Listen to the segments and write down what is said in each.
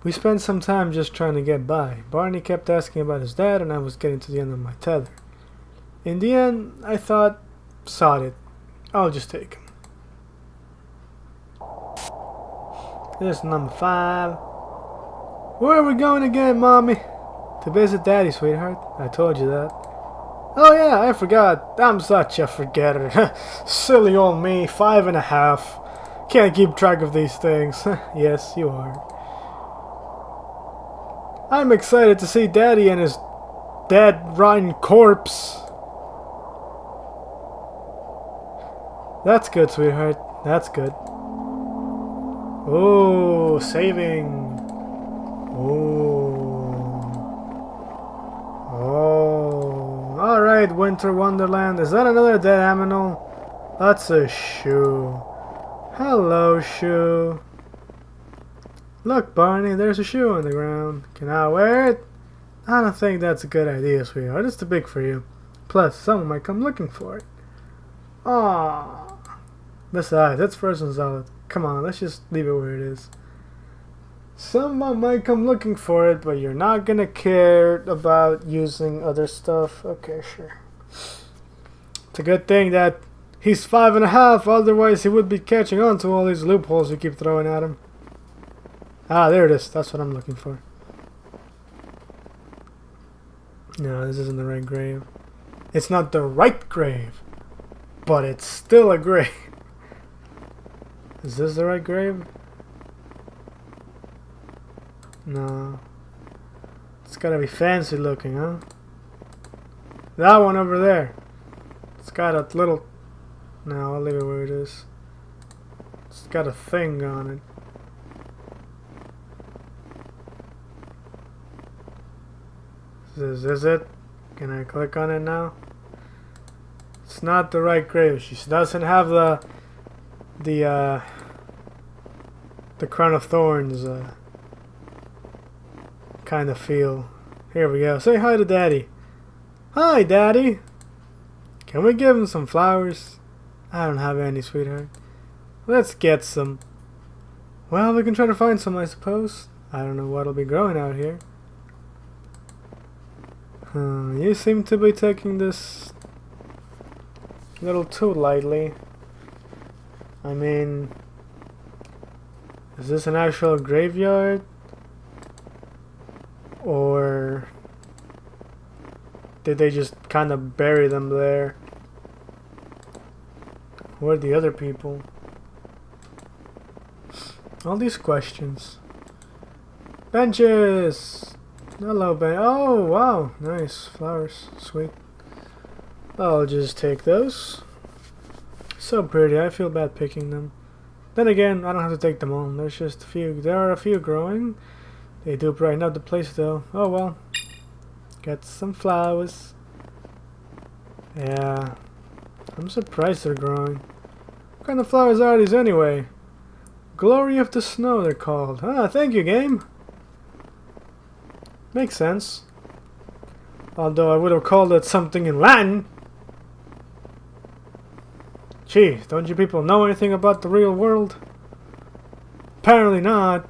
We spent some time just trying to get by. Barney kept asking about his dad, and I was getting to the end of my tether. In the end, I thought, sod it. I'll just take him. This is number 5. Where are we going again, Mommy? To visit Daddy, sweetheart. I told you that. Oh yeah, I forgot. I'm such a forgetter. Silly old me, 5.5. Can't keep track of these things. Yes, you are. I'm excited to see Daddy and his dead, rotten corpse. That's good, sweetheart. That's good. Oh, saving. Oh. Alright, Winter Wonderland. Is that another dead aminal? That's a shoe. Hello, shoe. Look, Barney, there's a shoe on the ground. Can I wear it? I don't think that's a good idea, sweetheart. It's too big for you. Plus, someone might come looking for it. Aww. Besides, it's frozen solid. Come on, let's just leave it where it is. Someone might come looking for it, but you're not gonna care about using other stuff. Okay, sure. It's a good thing that he's 5.5, otherwise he would be catching on to all these loopholes you keep throwing at him. Ah, there it is. That's what I'm looking for. No, this isn't the right grave. It's not the right grave, but it's still a grave. Is this the right grave? No. It's gotta be fancy looking, huh? That one over there. It's got a little... No, I'll leave it where it is. It's got a thing on it. Is this it? Can I click on it now? It's not the right grave. She doesn't have the crown of thorns kind of feel. Here we go. Say hi to Daddy. Hi, Daddy. Can we give him some flowers? I don't have any, sweetheart. Let's get some. Well, we can try to find some, I suppose. I don't know what'll be growing out here. You seem to be taking this a little too lightly. I mean, is this an actual graveyard? Or did they just kind of bury them there? Where are the other people? All these questions. Benches! Hello, Ben. Oh, wow. Nice. Flowers. Sweet. I'll just take those. So pretty. I feel bad picking them. Then again, I don't have to take them all. There's just a few. There are a few growing. They do brighten up the place, though. Oh, well. Got some flowers. Yeah. I'm surprised they're growing. What kind of flowers are these, anyway? Glory of the Snow, they're called. Ah, thank you, game. Makes sense. Although I would have called it something in Latin. Gee, don't you people know anything about the real world? Apparently not.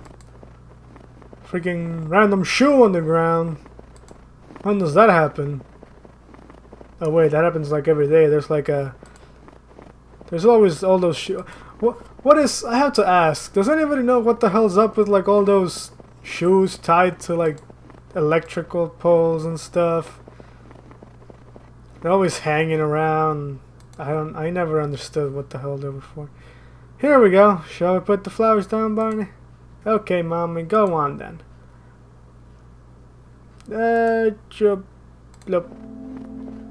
Freaking random shoe on the ground. When does that happen? Oh wait, that happens like every day. There's like a... There's always all those shoes. What is... I have to ask. Does anybody know what the hell's up with like all those shoes tied to like electrical poles and stuff? They're always hanging around. I never understood what the hell they were for. Here we go. Shall we put the flowers down, Barney? Okay, Mommy, go on then.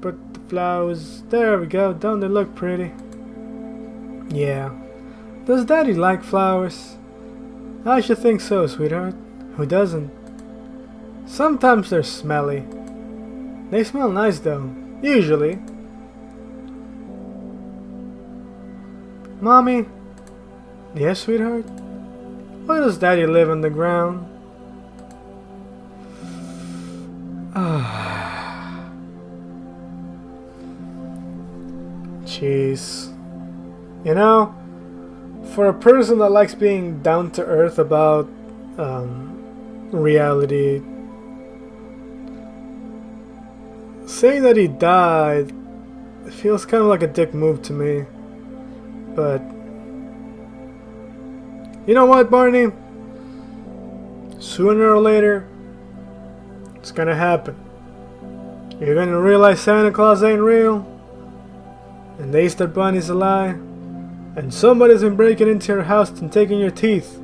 Put the flowers. There we go. Don't they look pretty? Yeah. Does Daddy like flowers? I should think so, sweetheart. Who doesn't? Sometimes they're smelly. They smell nice though. Usually. Mommy? Yes, sweetheart? Why does Daddy live on the ground? Jeez. You know, for a person that likes being down to earth about reality. Saying that he died, it feels kind of like a dick move to me. But you know what, Barney? Sooner or later, it's gonna happen. You're gonna realize Santa Claus ain't real, and the Easter Bunny's a lie, and somebody's been breaking into your house and taking your teeth.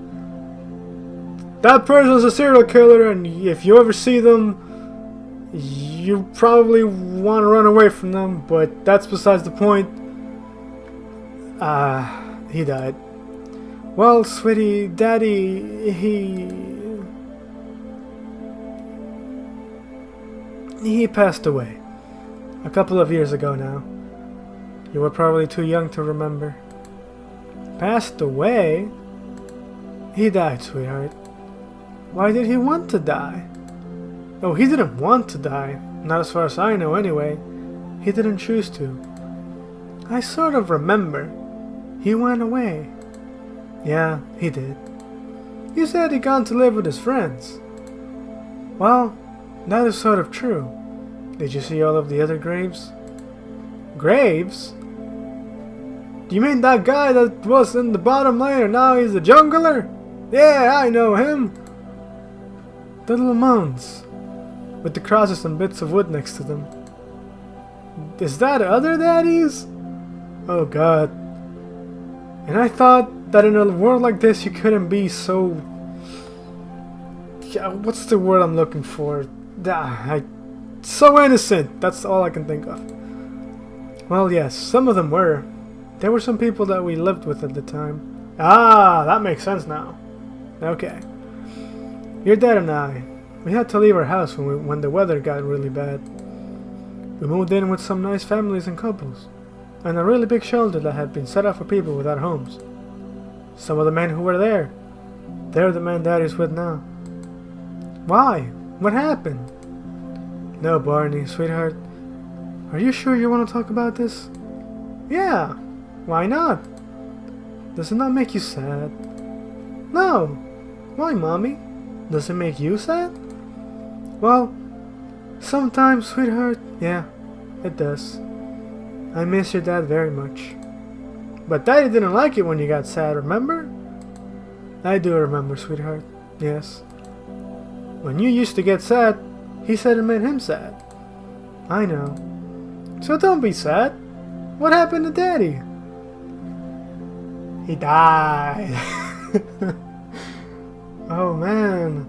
That person's a serial killer, and if you ever see them, you probably want to run away from them, but that's besides the point. He died. Well, sweetie, daddy, he passed away. A couple of years ago now. You were probably too young to remember. Passed away? He died, sweetheart. Why did he want to die? Oh, he didn't want to die. Not as far as I know, anyway. He didn't choose to. I sort of remember. He went away. Yeah, he did. He said he'd gone to live with his friends. Well, that is sort of true. Did you see all of the other graves? Graves? Do you mean that guy that was in the bottom lane and now he's a jungler? Yeah, I know him. The little mounds with the crosses and bits of wood next to them. Is that other daddies? Oh god. And I thought that in a world like this you couldn't be so... what's the word I'm looking for? So innocent. That's all I can think of. Well, yes, some of them were. There were some people that we lived with at the time. Ah, that makes sense now. Okay. Your dad and I, we had to leave our house when the weather got really bad. We moved in with some nice families and couples, and a really big shelter that had been set up for people without homes. Some of the men who were there, they're the men Daddy's with now. Why? What happened? No, Barney, sweetheart. Are you sure you want to talk about this? Yeah. Why not? Does it not make you sad? No. Why, Mommy? Does it make you sad? Well, sometimes, sweetheart, yeah, it does. I miss your dad very much. But Daddy didn't like it when you got sad, remember? I do remember, sweetheart, yes. When you used to get sad, he said it made him sad. I know. So don't be sad. What happened to Daddy? He died. Oh man.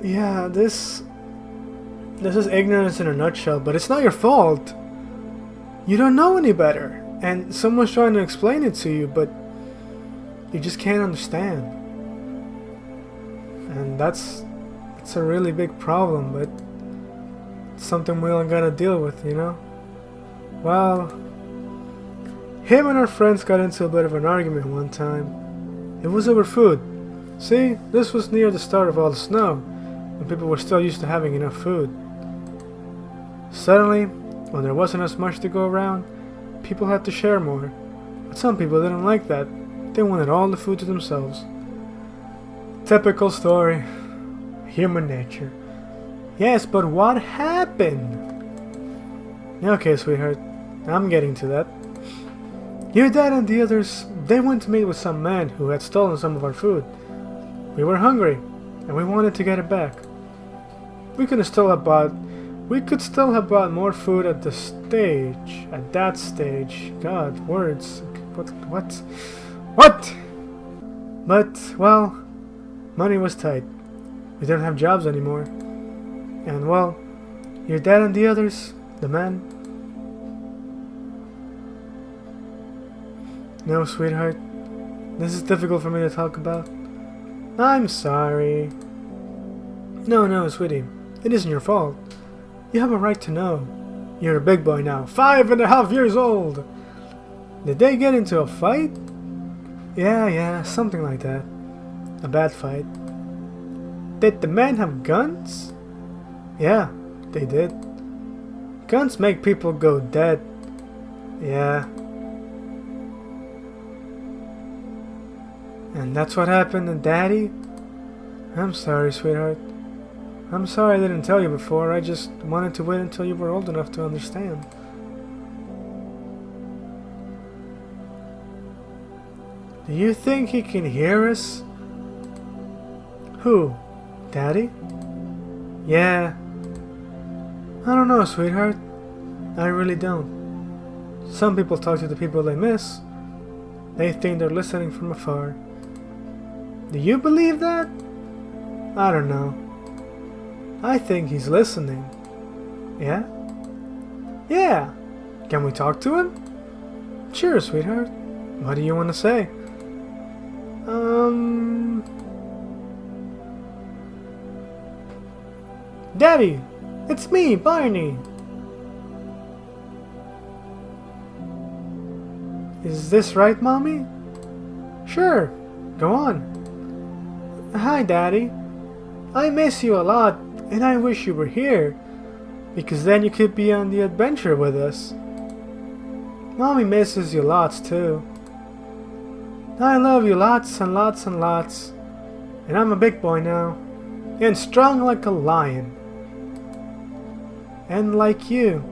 Yeah, this is ignorance in a nutshell, but it's not your fault. You don't know any better, and someone's trying to explain it to you, but you just can't understand. And it's a really big problem, but it's something we all gotta deal with, you know? Well, him and our friends got into a bit of an argument one time. It was over food. See, this was near the start of all the snow, when people were still used to having enough food. Suddenly, when there wasn't as much to go around, people had to share more. But some people didn't like that. They wanted all the food to themselves. Typical story. Human nature. Yes, but what happened? Okay, sweetheart. I'm getting to that. Your dad and the others, they went to meet with some man who had stolen some of our food. We were hungry, and we wanted to get it back. We could still have bought more food at the stage. At that stage. God, words. What? But, well, money was tight. We didn't have jobs anymore. And, well, your dad and the others, the men... No, sweetheart. This is difficult for me to talk about. I'm sorry. No, sweetie. It isn't your fault. You have a right to know. You're a big boy now. 5.5 years old! Did they get into a fight? Yeah, something like that. A bad fight. Did the men have guns? Yeah, they did. Guns make people go dead. Yeah. And that's what happened to Daddy? I'm sorry, sweetheart. I'm sorry I didn't tell you before. I just wanted to wait until you were old enough to understand. Do you think he can hear us? Who? Daddy? Yeah. I don't know, sweetheart. I really don't. Some people talk to the people they miss. They think they're listening from afar. Do you believe that? I don't know. I think he's listening. Yeah? Yeah. Can we talk to him? Sure, sweetheart. What do you want to say? Daddy! It's me, Barney! Is this right, Mommy? Sure. Go on. Hi, Daddy. I miss you a lot, and I wish you were here, because then you could be on the adventure with us. Mommy misses you lots, too. I love you lots and lots and lots, and I'm a big boy now, and strong like a lion. And like you.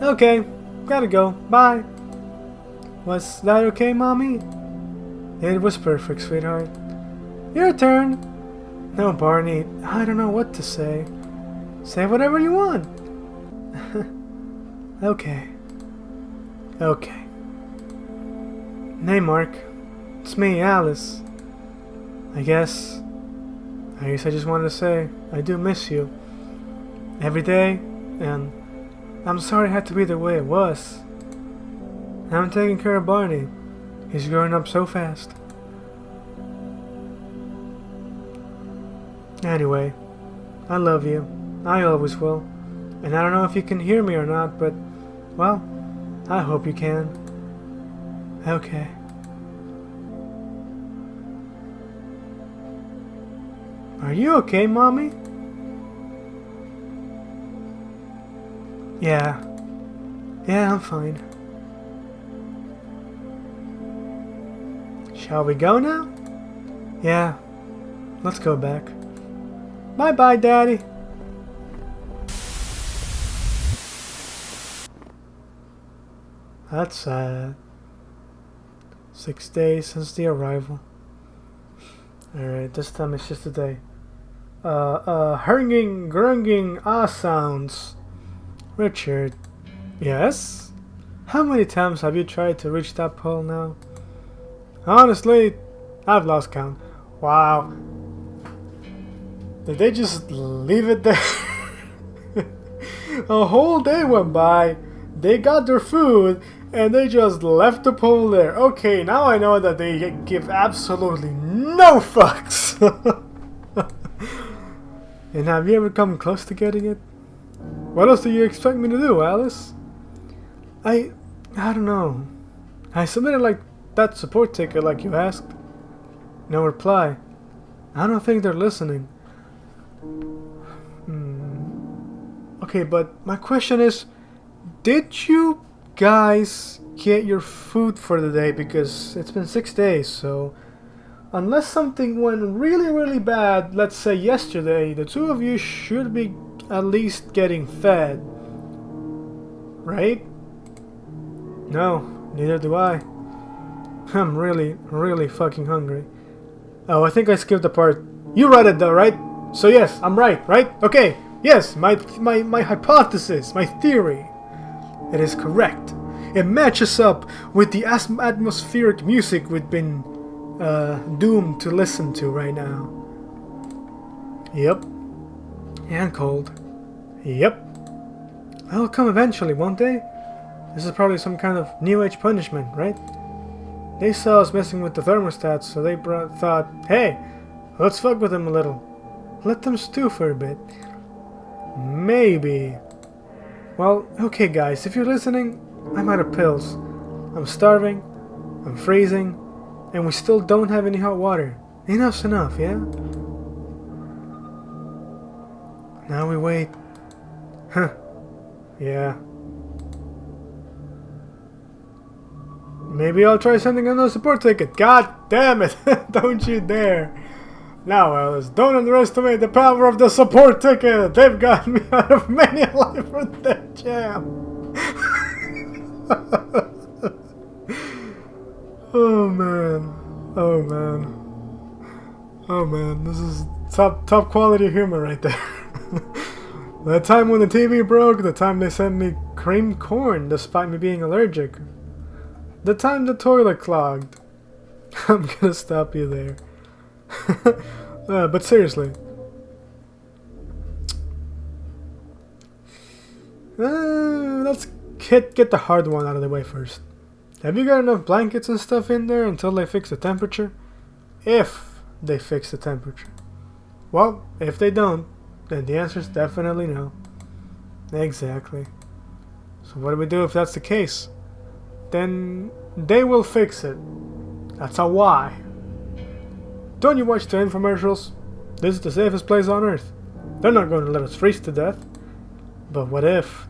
Okay, gotta go. Bye. Was that okay, Mommy? It was perfect, sweetheart. Your turn. No, Barney, I don't know what to say. Say whatever you want. Okay. Okay. Hey, Mark. It's me, Alice. I guess I just wanted to say I do miss you. Every day, and I'm sorry it had to be the way it was. I'm taking care of Barney. He's growing up so fast. Anyway, I love you. I always will. And I don't know if you can hear me or not, but, well, I hope you can. Okay. Are you okay, Mommy? Yeah. Yeah, I'm fine. Shall we go now? Yeah. Let's go back. Bye-bye, Daddy. That's sad. 6 days since the arrival. Alright, this time it's just a day. Hurging, grunging, sounds. Richard. Yes? How many times have you tried to reach that pole now? Honestly, I've lost count. Wow. Did they just leave it there? A whole day went by, they got their food, and they just left the pole there. Okay, now I know that they give absolutely no fucks. And have you ever come close to getting it? What else do you expect me to do, Alice? I don't know. I submitted like that support ticket like you asked. No reply. I don't think they're listening. Okay, but my question is, did you guys get your food for the day? Because it's been 6 days, so unless something went really, really bad, let's say yesterday, the two of you should be at least getting fed. Right? No, neither do I. I'm really, really fucking hungry. Oh, I think I skipped the part. You read it though, right? So yes, I'm right? Okay. Yes, my hypothesis, my theory. It is correct. It matches up with the atmospheric music we've been doomed to listen to right now. Yep. And cold. Yep. That'll come eventually, won't they? This is probably some kind of new age punishment, right? They saw us messing with the thermostats, so they thought, hey, let's fuck with them a little. Let them stew for a bit. Maybe. Well, okay guys, if you're listening, I'm out of pills. I'm starving, I'm freezing, and we still don't have any hot water. Enough's enough, yeah? Now we wait. Huh. Yeah. Maybe I'll try sending another support ticket. God damn it! Don't you dare! Now, Alice, don't underestimate the power of the support ticket! They've gotten me out of many a life or death jam! Oh man. Oh man. Oh man, this is top quality humor right there. The time when the TV broke, the time they sent me creamed corn despite me being allergic. The time the toilet clogged. I'm gonna stop you there. But seriously. Let's get the hard one out of the way first. Have you got enough blankets and stuff in there until they fix the temperature? If they fix the temperature. Well, if they don't, then the answer is definitely no. Exactly. So what do we do if that's the case? Then they will fix it. That's a why. Don't you watch the infomercials? This is the safest place on earth. They're not going to let us freeze to death. But what if?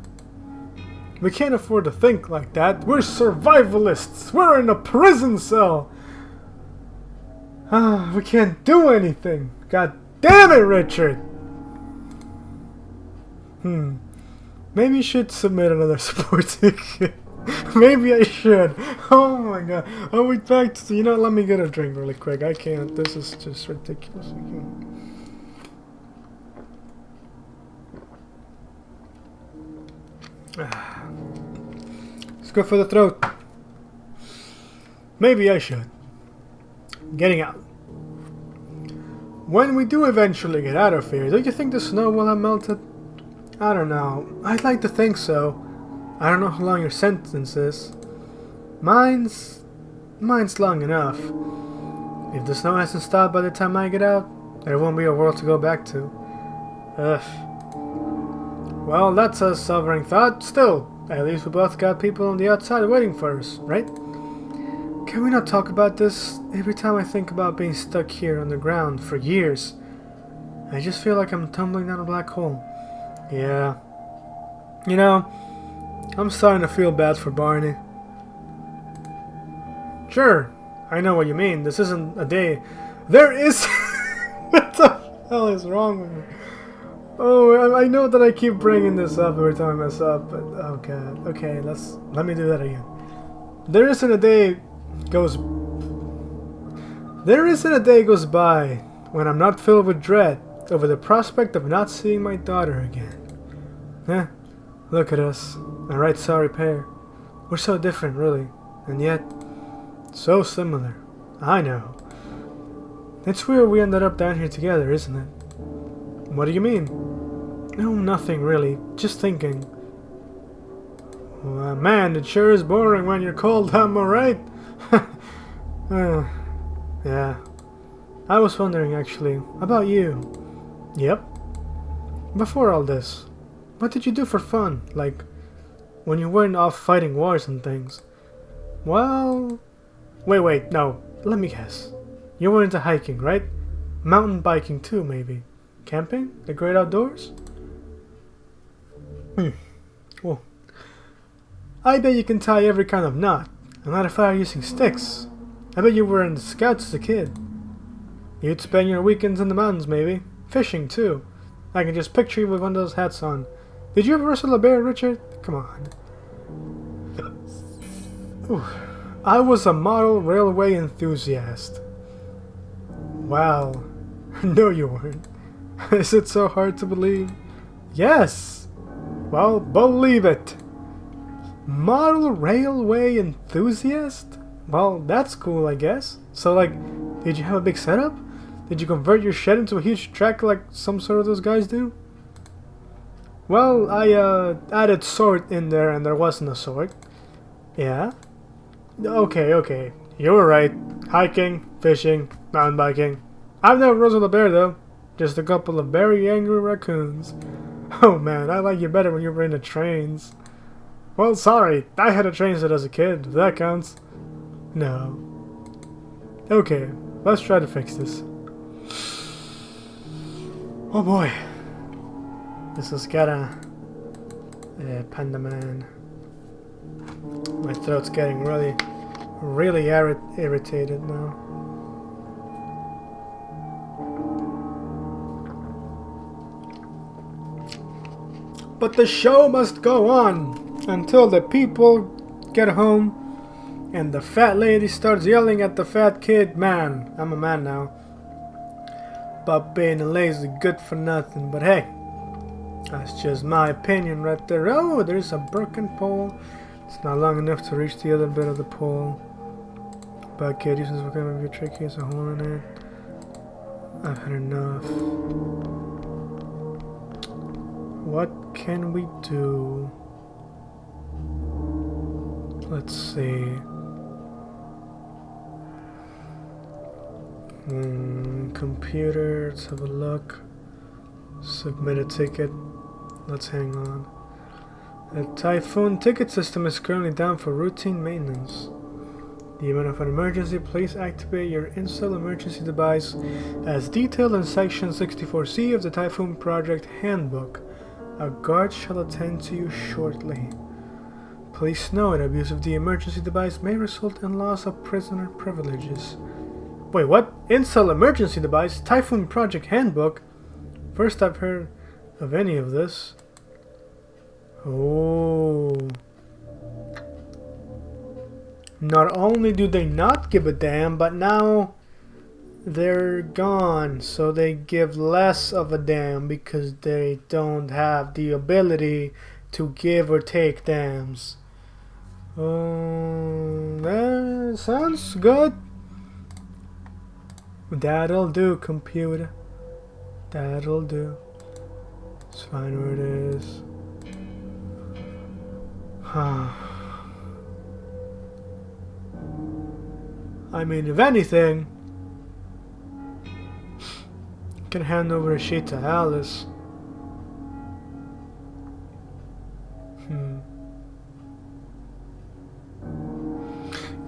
We can't afford to think like that. We're survivalists. We're in a prison cell. We can't do anything. God damn it, Richard. Maybe you should submit another support ticket. Maybe I should. Oh my god. Oh, we back to, you know, let me get a drink really quick. I can't. This is just ridiculous. It's good for the throat. Maybe I should. Getting out. When we do eventually get out of here, don't you think the snow will have melted? I don't know. I'd like to think so. I don't know how long your sentence is. Mine's long enough. If the snow hasn't stopped by the time I get out, there won't be a world to go back to. Ugh. Well, that's a sobering thought. Still, at least we both got people on the outside waiting for us, right? Can we not talk about this? Every time I think about being stuck here on the ground for years, I just feel like I'm tumbling down a black hole. Yeah. You know, I'm starting to feel bad for Barney. Sure, I know what you mean. This isn't a day. There is... What the hell is wrong with me? Oh, I know that I keep bringing this up every time I mess up, but oh god. Okay, let me do that again. There isn't a day goes by when I'm not filled with dread over the prospect of not seeing my daughter again. Look at us, a right sorry pair. We're so different, really, and yet so similar. I know. It's weird we ended up down here together, isn't it? What do you mean? No, nothing really. Just thinking. Well, man, it sure is boring when you're cold, am I right? Yeah. I was wondering, actually, about you. Yep. Before all this, what did you do for fun? Like, when you weren't off fighting wars and things? Well... Wait, no. Let me guess. You were into hiking, right? Mountain biking too, maybe. Camping? The great outdoors? Well, I bet you can tie every kind of knot and light a fire using sticks. I bet you were in the Scouts as a kid. You'd spend your weekends in the mountains, maybe. Fishing, too. I can just picture you with one of those hats on. Did you ever wrestle a bear, Richard? Come on. Ooh. I was a model railway enthusiast. Wow. No, you weren't. Is it so hard to believe? Yes! Well, believe it! Model railway enthusiast? Well, that's cool, I guess. So, like, did you have a big setup? Did you convert your shed into a huge track like some sort of those guys do? Well, I added sort in there and there wasn't a sort. Yeah? Okay. You were right. Hiking, fishing, mountain biking. I've never wrestled a bear though. Just a couple of very angry raccoons. Oh man, I like you better when you were into trains. Well, sorry, I had a train set as a kid, if that counts. No. Okay, let's try to fix this. Oh boy. This is kinda... Panda Man. My throat's getting really really irritated now. But the show must go on until the people get home and the fat lady starts yelling at the fat kid. Man, I'm a man now. About being a lazy good for nothing, but hey, that's just my opinion right there. Oh, there's a broken pole. It's not long enough to reach the other bit of the pole. But kid, uses what kind of your trick, here's a hole in it. I've had enough. What can we do? Let's see. Computer, let's have a look. Submit a ticket. Let's hang on. The Typhoon ticket system is currently down for routine maintenance. In the event of an emergency, please activate your install emergency device as detailed in Section 64C of the Typhoon Project Handbook. A guard shall attend to you shortly. Please note, abuse of the emergency device may result in loss of prisoner privileges. Wait, what? Install emergency device? Typhoon Project Handbook? First I've heard of any of this. Oh. Not only do they not give a damn, but now they're gone. So they give less of a damn because they don't have the ability to give or take damns. That sounds good. That'll do, computer. That'll do. Let's find where it is. I mean, if anything, I can hand over a sheet to Alice.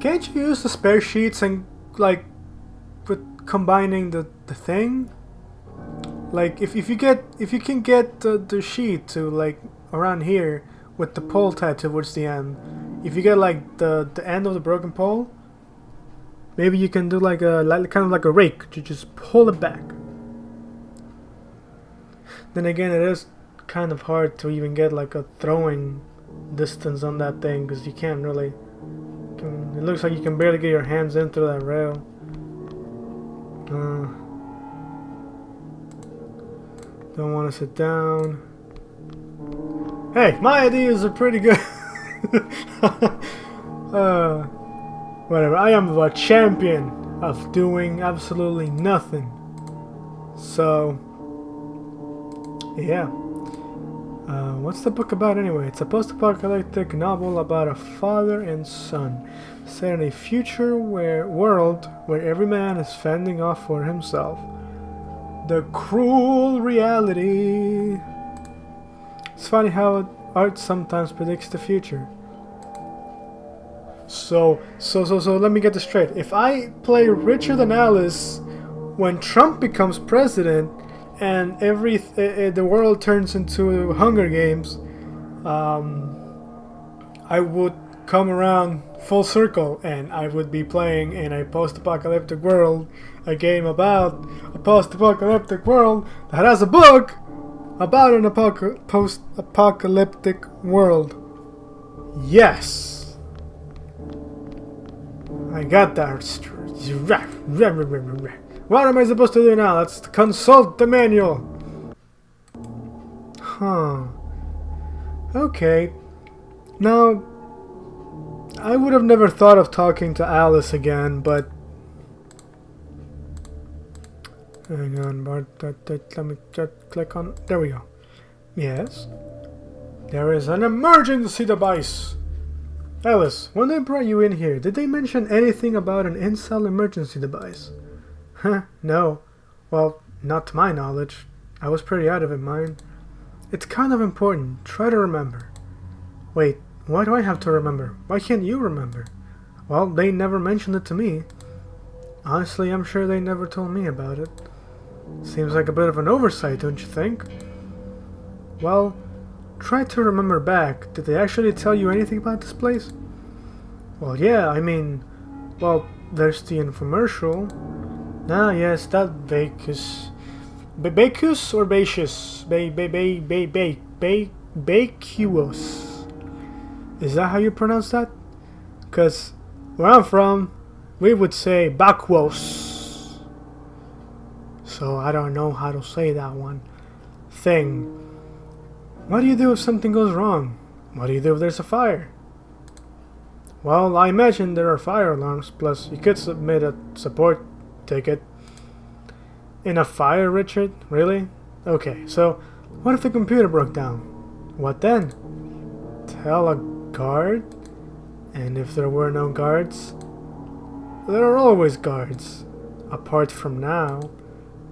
Can't you use the spare sheets and, like, with combining the thing? Like, if you can get the sheet to, like, around here with the pole tied towards the end, if you get, like, the end of the broken pole, maybe you can do like kind of like a rake to just pull it back. Then again, it is kind of hard to even get like a throwing distance on that thing because you can't really. It looks like you can barely get your hands into that rail. Don't want to sit down. Hey, my ideas are pretty good. Whatever. I am the champion of doing absolutely nothing. So, yeah. What's the book about anyway? It's a post-apocalyptic novel about a father and son set in a future world where every man is fending off for himself. The cruel reality. It's funny how art sometimes predicts the future. So let me get this straight. If I play Richer Than Alice when Trump becomes president and the world turns into Hunger Games, I would come around full circle and I would be playing in a post-apocalyptic world, a game about a post-apocalyptic world that has a book about an post-apocalyptic world. Yes! I got that. What am I supposed to do now? Let's consult the manual. Huh. Okay. Now, I would have never thought of talking to Alice again, but... Hang on, Bart. Let me just click on... There we go. Yes? There is an emergency device! Alice, when they brought you in here, did they mention anything about an install emergency device? Huh, no. Well, not to my knowledge. I was pretty out of it, mine. It's kind of important. Try to remember. Wait, why do I have to remember? Why can't you remember? Well, they never mentioned it to me. Honestly, I'm sure they never told me about it. Seems like a bit of an oversight, don't you think? Well, try to remember back. Did they actually tell you anything about this place? Well, yeah, I mean, Well, there's the infomercial. Ah, yes, that Bacchus. Bacchus or Bacchus? Bacchus. Is that how you pronounce that? Because where I'm from, we would say Bacchus. So I don't know how to say that one. Thing. What do you do if something goes wrong? What do you do if there's a fire? Well, I imagine there are fire alarms, plus you could submit a support ticket. In a fire, Richard? Really? Okay, so what if the computer broke down? What then? Tell a guard? And if there were no guards? There are always guards. Apart from now.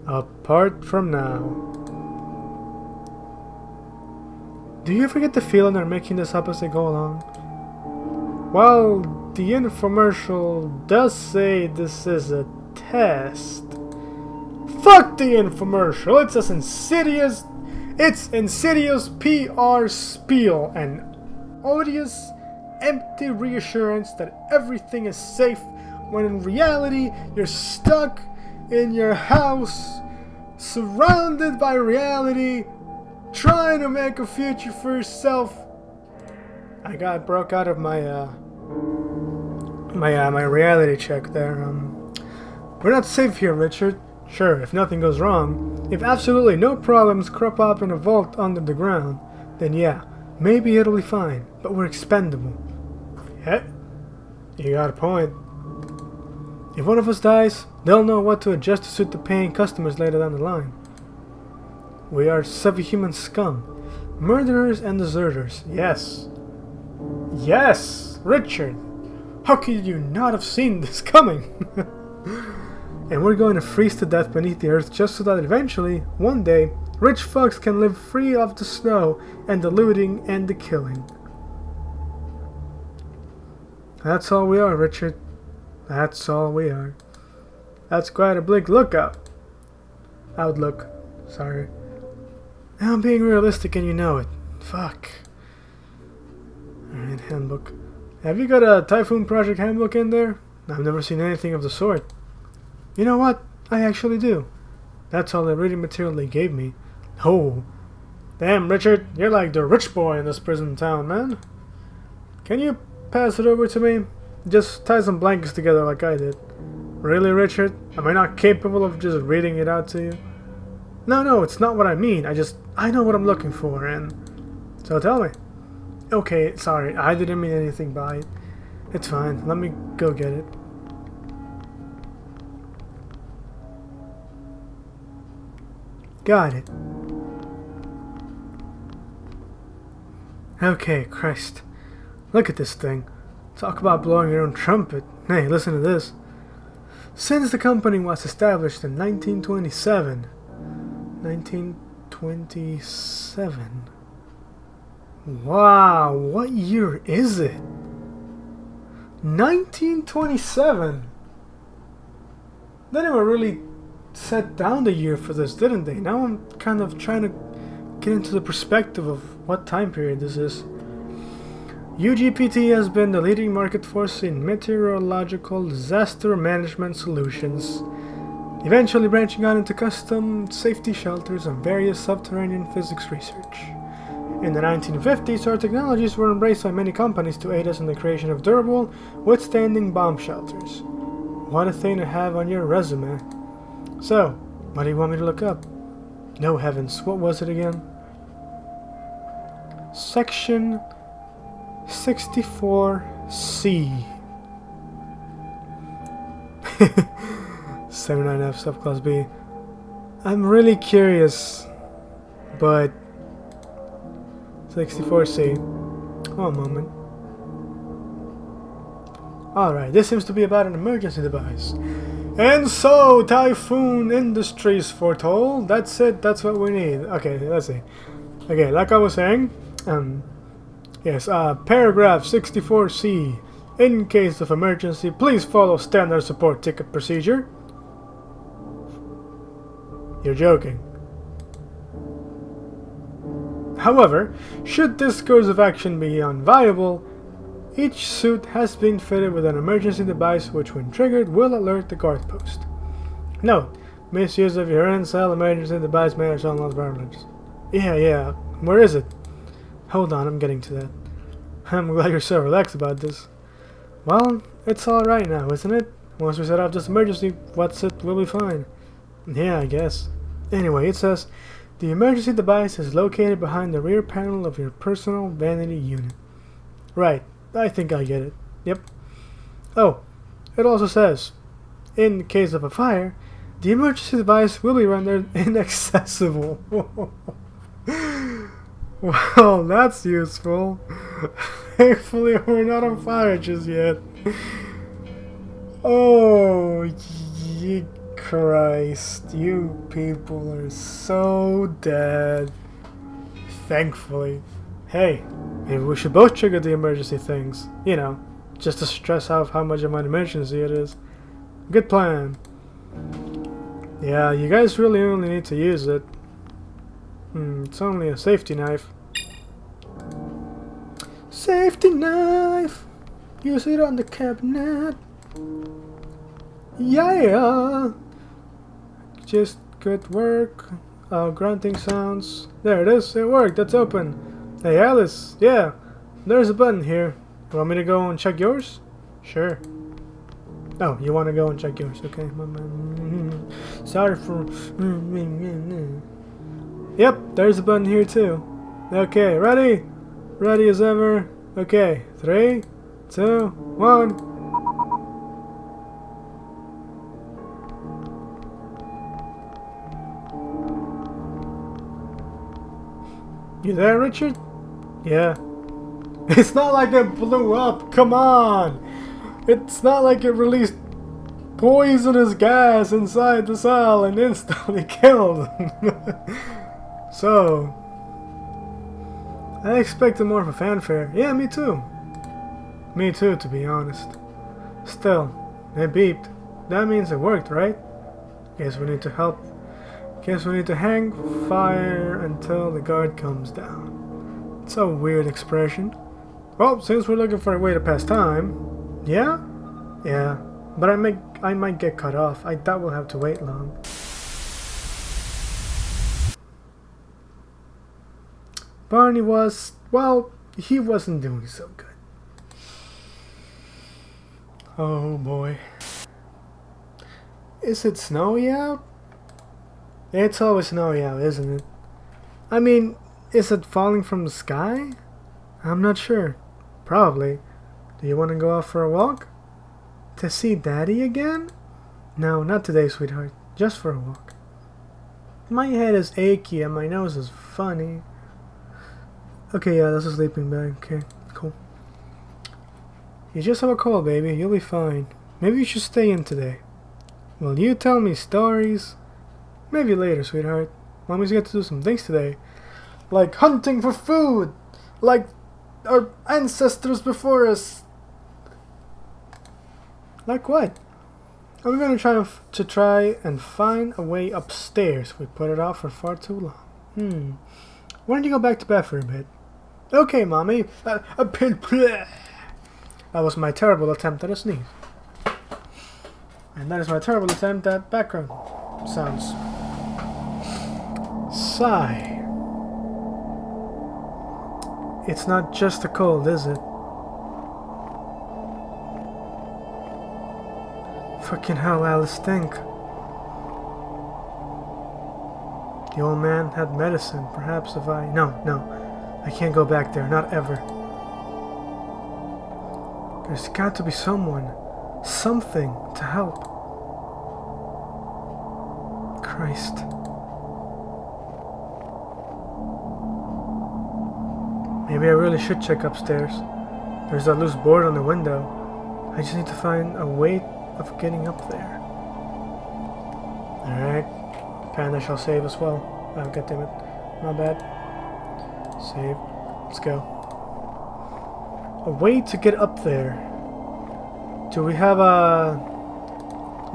Apart from now. Do you ever get the feeling they're making this up as they go along? Well, the infomercial does say this is a test. Fuck the infomercial! It's insidious PR spiel and odious, empty reassurance that everything is safe when in reality you're stuck in your house, surrounded by reality, trying to make a future for yourself. I broke out of my my reality check there. We're not safe here, Richard. Sure, if nothing goes wrong, if absolutely no problems crop up in a vault under the ground, then yeah, maybe it'll be fine, but we're expendable. Yeah, you got a point. If one of us dies, they'll know what to adjust to suit the paying customers later down the line. We are subhuman scum. Murderers and deserters, yes. Yes, Richard! How could you not have seen this coming? And we're going to freeze to death beneath the earth just so that eventually, one day, rich folks can live free of the snow and the looting and the killing. That's all we are, Richard. That's all we are. That's quite a bleak outlook. Sorry. I'm being realistic and you know it. Fuck. Alright, handbook. Have you got a Typhoon Project handbook in there? I've never seen anything of the sort. You know what? I actually do. That's all the reading material they gave me. Oh. Damn, Richard, you're like the rich boy in this prison town, man. Can you pass it over to me? Just tie some blankets together like I did. Really, Richard? Am I not capable of just reading it out to you? No, it's not what I mean. I know what I'm looking for, and... So tell me. Okay, sorry, I didn't mean anything by it. It's fine, let me go get it. Got it. Okay, Christ. Look at this thing. Talk about blowing your own trumpet. Hey, listen to this. Since the company was established in 1927... 1927... Wow, what year is it? 1927? They never really set down the year for this, didn't they? Now I'm kind of trying to get into the perspective of what time period this is. UGPT has been the leading market force in meteorological disaster management solutions, eventually branching out into custom safety shelters and various subterranean physics research. In the 1950s, our technologies were embraced by many companies to aid us in the creation of durable, withstanding bomb shelters. What a thing to have on your resume. So, what do you want me to look up? No heavens, what was it again? Section 64C. 79F subclass B. I'm really curious, but 64C. One moment. Alright, this seems to be about an emergency device. And so, Typhoon Industries foretold. That's it, that's what we need. Okay, let's see. Okay, like I was saying, yes, paragraph 64C. In case of emergency, please follow standard support ticket procedure. You're joking. However, should this course of action be unviable, Each suit has been fitted with an emergency device which when triggered will alert the guard post. Note: misuse of your Incel emergency device may have unlocked violence. Yeah, where is it? Hold on, I'm getting to that. I'm glad you're so relaxed about this. Well, it's alright now, isn't it? Once we set off this emergency, what's it will be fine. Yeah, I guess. Anyway, it says, the emergency device is located behind the rear panel of your personal vanity unit. Right, I think I get it. Yep. Oh, it also says, in case of a fire, the emergency device will be rendered inaccessible. Well, that's useful. Thankfully, we're not on fire just yet. Oh, ye Christ. You people are so dead. Thankfully. Hey, maybe we should both trigger the emergency things. You know, just to stress out how much of an emergency it is. Good plan. Yeah, you guys really only need to use it. It's only a safety knife. Safety knife! Use it on the cabinet. Yeah! Just good work. Grunting sounds. There it is, it worked, that's open. Hey Alice, yeah, there's a button here. You want me to go and check yours? Sure. Oh, you want to go and check yours, okay. Sorry for... Yep, there's a button here too. Okay, ready? Ready as ever. Okay, 3, 2, 1. You there, Richard? Yeah. It's not like it blew up, come on! It's not like it released poisonous gas inside the cell and instantly killed him. So, I expected more of a fanfare. Yeah, me too. Me too, to be honest. Still, it beeped. That means it worked, right? Guess we need to help. Guess we need to hang fire until the guard comes down. It's a weird expression. Well, since we're looking for a way to pass time, yeah? Yeah, but I might get cut off. I doubt we'll have to wait long. Barney was, well, he wasn't doing so good. Oh boy. Is it snowy out? It's always snowy out, isn't it? I mean, is it falling from the sky? I'm not sure. Probably. Do you want to go out for a walk? To see Daddy again? No, not today, sweetheart. Just for a walk. My head is achy and my nose is funny. Okay, yeah, that's a sleeping bag. Okay, cool. You just have a cold, baby. You'll be fine. Maybe you should stay in today. Will you tell me stories? Maybe later, sweetheart. Mommy's got to do some things today. Like hunting for food! Like our ancestors before us! Like what? I'm gonna try and find a way upstairs. We put it off for far too long. Why don't you go back to bed for a bit? Okay, Mommy. That was my terrible attempt at a sneeze. And that is my terrible attempt at background sounds. Sigh. It's not just a cold, is it? Fucking hell, Alice, think. The old man had medicine. Perhaps if I... No. I can't go back there. Not ever. There's got to be someone. Something to help. Christ. Maybe I really should check upstairs. There's that loose board on the window. I just need to find a way of getting up there. Alright. Panda shall save as well. Oh, goddammit. My bad. Save. Let's go. A way to get up there. Do we have a...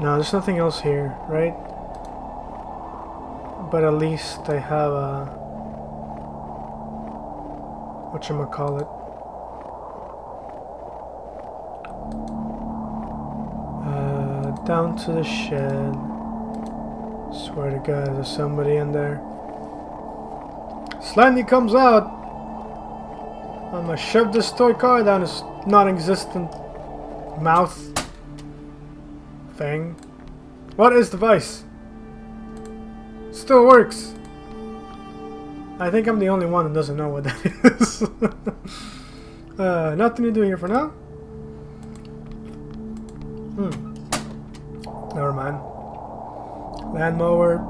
No, there's nothing else here, right? But at least I have a... Whatchamacallit. down to the shed. Swear to God, there's somebody in there. Slendy comes out. I'm gonna shove this toy car down his non-existent mouth thing. What is the device? Still works. I think I'm the only one that doesn't know what that is. Nothing to do here for now. Never mind. Lawnmower.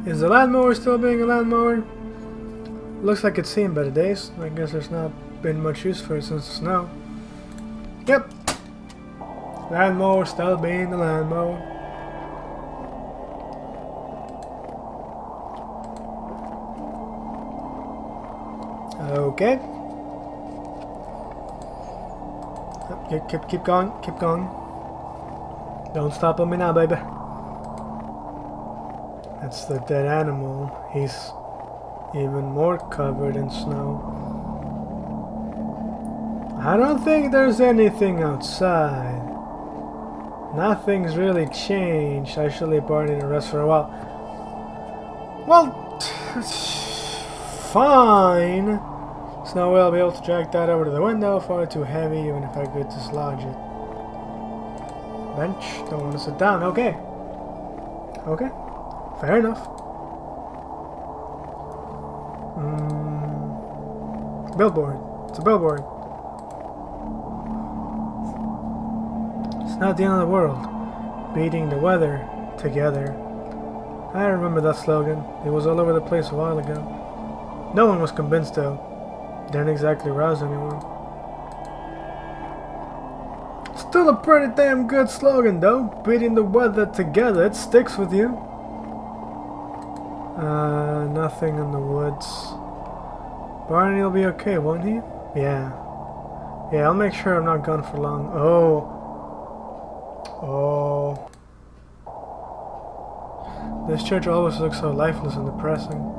Is the lawnmower still being a lawnmower? Looks like it's seen better days. I guess there's not been much use for it since the snow. Yep. Lawnmower still being the lawnmower. Okay. Keep going. Keep going. Don't stop on me now, baby. That's the dead animal. He's even more covered in snow. I don't think there's anything outside. Nothing's really changed. I should leave Barney to rest for a while. Well, fine. There's no way I'll be able to drag that over to the window. Far too heavy, even if I could dislodge it. Bench. Don't want to sit down. Okay. Okay. Fair enough. Billboard. It's a billboard. It's not the end of the world. Beating the weather together. I remember that slogan. It was all over the place a while ago. No one was convinced though. Didn't exactly rouse anyone. Still a pretty damn good slogan though. Beating the weather together. It sticks with you. Nothing in the woods. Barney will be okay, won't he? Yeah. Yeah, I'll make sure I'm not gone for long. Oh. Oh. This church always looks so lifeless and depressing.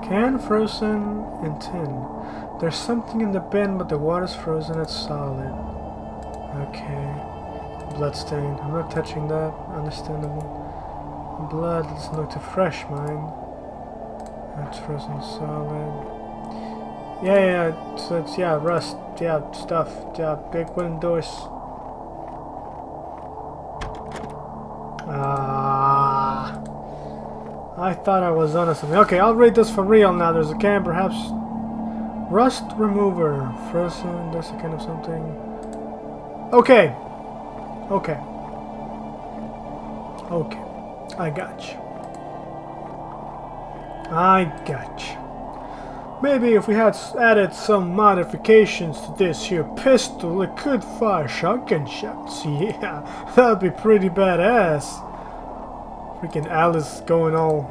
Can frozen in tin. There's something in the bin, but the water's frozen. It's solid. Okay. Bloodstain. I'm not touching that. Understandable. Blood doesn't look too fresh, mine. That's frozen solid. Yeah, so it's, yeah, rust. Yeah, stuff. Yeah, big wooden doors. I thought I was onto something. Okay, I'll rate this for real now. There's a can, perhaps. Rust remover. Frozen, that's a kind of something. Okay. Okay. Okay. I got you. I got you. Maybe if we had added some modifications to this here pistol, it could fire shotgun shots. Yeah, that'd be pretty badass. Freaking Alice going all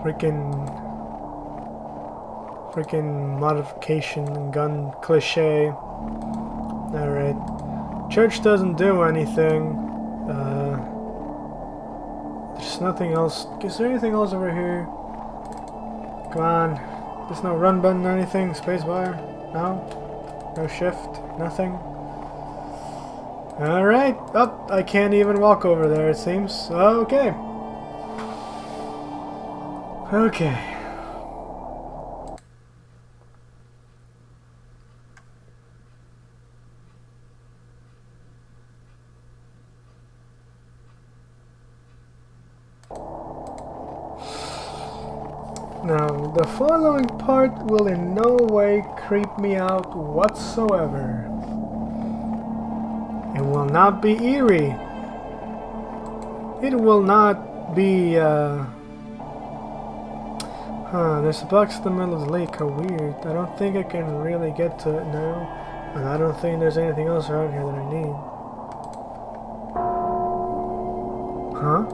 freaking modification and gun cliche. Alright. Church doesn't do anything. There's nothing else. Is there anything else over here? Come on. There's no run button or anything? Spacebar? No? No shift? Nothing? Alright. Oh, I can't even walk over there, it seems. Okay. Okay. Now, the following part will in no way creep me out whatsoever. It will not be eerie. It will not be, there's a box in the middle of the lake. How weird. I don't think I can really get to it now. And I don't think there's anything else around here that I need. Huh?